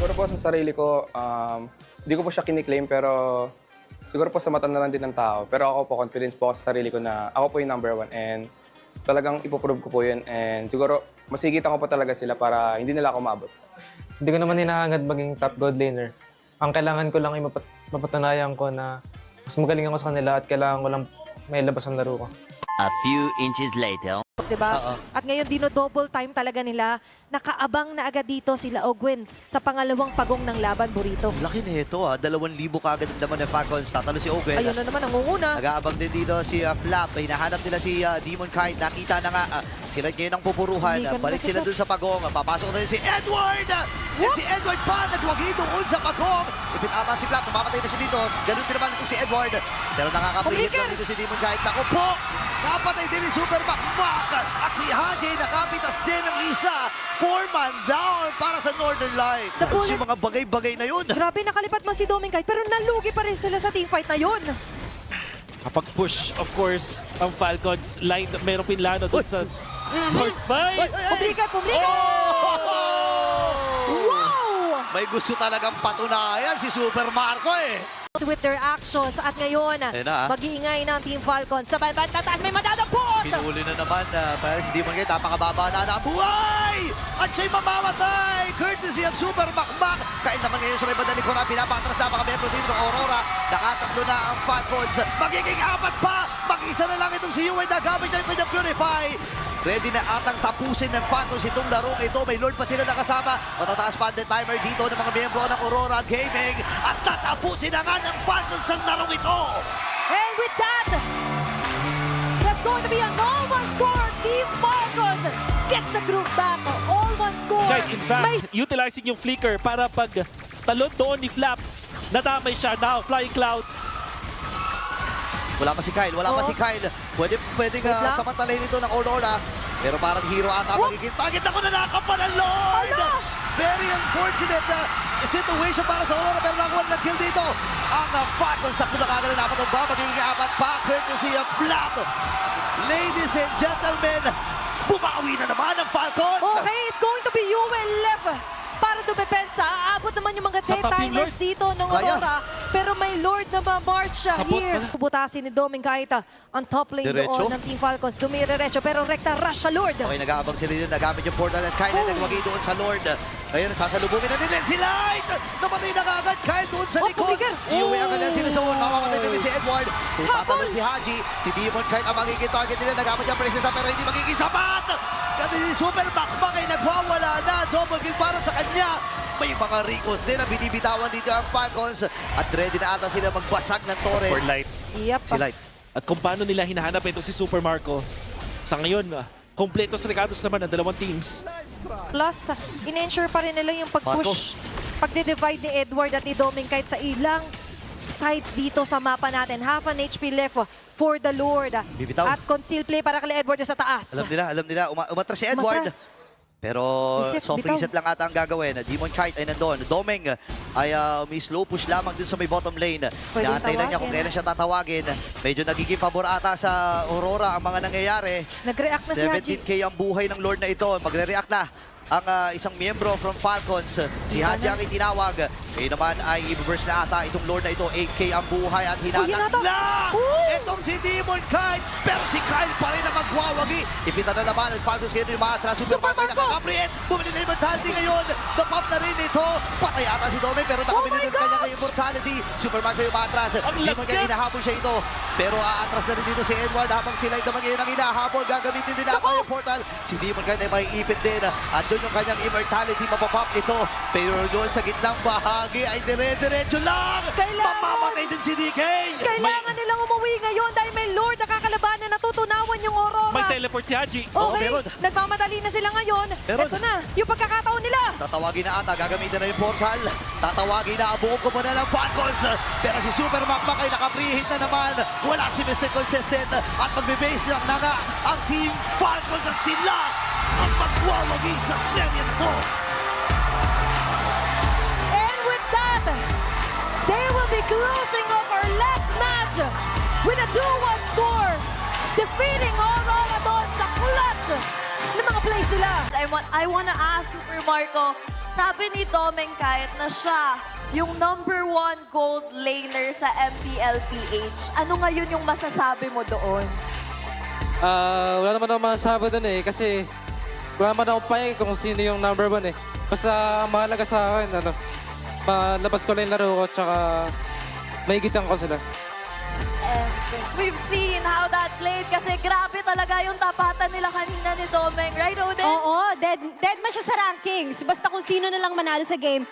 Siguro po sa sarili ko, hindi ko po siya kiniklaim pero siguro po sa mata na lang din ng tao. Pero ako po, confidence po ako sa sarili ko na ako po yung number one and talagang ipoprove ko po yun. And siguro, masigitan ko po talaga sila para hindi nila ako maabot. Hindi ko naman hinahangad maging top gold laner. Ang kailangan ko lang ay mapatunayan ko na mas magaling ako sa kanila at kailangan ko lang may labas ang laro ko. A few inches later. Diba? At ngayon, dino-double time talaga nila. Nakaabang na agad dito sila Ogwen sa pangalawang pagong ng laban, Burrito. Laki na ito 2,000 kagad ang laman ng Falcons. Tatalo si Ogwen. Ayun na naman, nangunguna. Nag-aabang din dito si Flap. Hinahanap nila si Demon Kite. Nakita na nga sila ngayon ang pupuruhan. Ligan Balik kasi sila po. dun sa pagong. Papasok na rin si Edward! At si Edward pa nagwagi doon sa pagong. Ipit ata si Flap. Mamamatay na siya dito. Ganun din naman ito si Edward. Pero nakakapihit lang dito si Demon Kite. Naku po! Napatay din ni Super Makmak. At si Haji nakapitas din ng isa. 4-man down para sa Northern Lights. Nagulat. Yung mga bagay-bagay na yun. Grabe, nakalipat man si Domingkite, pero nalugi pa rin sila sa teamfight na yun. Kapag push, of course, ang Falcons line, mayroong pinlano doon sa North 5. Publikat! Oh! Wow! May gusto talagang patunayan si Super Marco eh. With their actions at ngayon, Ayun na, mag-iingay ng Team Falcons. Sa banda taas, may madadapot! Pinuli na naman para si Demon Kite. Napakababa na ang buhay! At siya'y mamamatay! Courtesy of Super Makmak. Kain naman ngayon sa may bandang likuran. Pinapatras na mga membro dito ng Aurora. Nakatatlo na ang Falcons. Magiging apat pa! Mag-isa na lang itong si Yuway na gamit niya yung kanyang Purify. Ready na atang tapusin ng Falcons itong larong ito. May Lord pa sila nakasama. Matataas pa ang timer dito ng mga miyembro ng Aurora Gaming. At tatapusin na nga ng Falcons ang larong ito. And with that, that's going to be an all-one score. Team Falcons gets the group back. All-one score. Kahit in fact, May utilizing yung flicker para pag talon doon ni Flap, nadamay siya now, Flying Clouds. Wala pa si Kyle, wala pa si Kyle. Pwedeng Wait lang. samantalahin ito ng Aurora. Pero parang hero ata magiging target. Ako na nakapa ng Lord! Ala! Very unfortunate situation para sa Aurora. Pero nakuha ng kill dito. Ang Falcons, takto na kagad na napat ang ba. Magiging apat pa, courtesy of Flap. Ladies and gentlemen, bumawi na naman ang Falcons. Okay, it's going to be UL left para dumepensa. Aabot naman yung mga Sa top yung timers Lord. dito ng Kaya. Aurora. Pero may Lord na ma-march siya Sa bot here. pala. Butasin ni Doming Kaita ang top lane Diretso. doon ng Team Falcons. Dumirerecho pero rekta rush sa Lord. Okay, nag-aabang sila dito. Nagamit yung portal at Kyle nagwagi doon sa Lord. Ngayon, sasalubungin na nila si Light! Namatay na kagad Kyle doon sa Oh, likod. pumigal. Si Uwe ang kanilang sinasuon. Mamamatay din si Edward. Tutatalan Habol. si Haji. Si Demon Kite ang magiging target nila. Nagamit yung presensya pero hindi magiging sapat. Kasi si Super Makmak ay nagwawala na. Double kill para sa kanya. May mga Ricos din na binibitawan dito ang Falcons. At ready na ata sila magbasag ng torre. For Light. Yep. Si Light. At kung paano nila hinahanap ito si Super Marco, sa ngayon, kompletos regados naman ang dalawang teams. Plus, in-ensure pa rin nila yung pag-push, pagde-divide ni Edward at ni Doming kahit sa ilang sides dito sa mapa natin. Half an HP left for the Lord. Bibitaw. At conceal play para kay Edward sa taas. Alam nila. Umatras si Edward. Umatras. Pero Reset, soft bitaw. reset lang ata ang gagawin. Demon Kite ay nandun. Doming ay may slow push lamang dun sa may bottom lane. Pwedeng Inaantay lang niya kung tawagin. kailan siya tatawagin. Medyo nagiging pabor ata sa Aurora ang mga nangyayari. Nag-react na si Haji. 17k ang buhay ng Lord na ito. Magre-react na ang isang miyembro from Falcons. Si Haji ang itinawag. Ngayon naman ay i-burst na ata itong Lord na ito. 8k ang buhay at hinatag hinatag. na! Uy! Itong si Demon Kite. Pero si Kyle pa rin ang magwawagi. Ipita na naman ang Falcons ngayon yung maatras. Super Marco! Nakakapriit. Bumili na yung mortality ngayon. Napop na rin ito. Patay ata si Dome pero nakabili Oh my din kanya gosh! kayong mortality. Super Marco yung maatras. Ang Demon Kite lagkit! hinahabol siya ito. Pero aatras na rin dito si Edward habang si Light naman ngayon ang hinahabol. Gagamitin din natin yung portal. Si Demon Kite ay may ipit din. At doon yung kanyang immortality mapapop ito. Pero doon sa gitnang bahagi ay dire-diretso lang. Kailangan! Mamamatay din si DK. Kailangan nilang umuwi ngayon dahil may Lord na kakalabanan na tutunawan yung Aurora. May teleport si Haji. Oo, Okay, meron. nagmamadali na sila ngayon. Meron. Ito na, yung pagkakataon nila. Tatawagin na ata, gagamitin na yung portal. Tatawagin na ang buong kupunan ng Falcons. Pero si Super Makmak ay naka-free hit na naman. Wala si Mr. Consistent. At magbe-base lang na nga ang Team Falcons at sila ang magwawagi sa serye na to. And with that, they will be closing off our last match with a 2-1 score, defeating Aurora doon sa clutch ng mga plays nila. I want to ask Super Marco, Sabi ni Domeng kahit na siya yung #1 gold laner sa MPLPH. Ano ngayon yung masasabi mo doon? Wala naman ako masasabi doon eh, kasi wala naman akong paye kung sino yung #1 eh. Basta ang mahalaga sa akin, malabas ko lang yung laro ko, tsaka maigitan ko sila. And we've seen how that played kasi grabe talaga yung tapatan nila kanina ni Domeng. Right, Odin? Oo, dead man siya sa rankings. Basta kung sino na lang manalo sa game,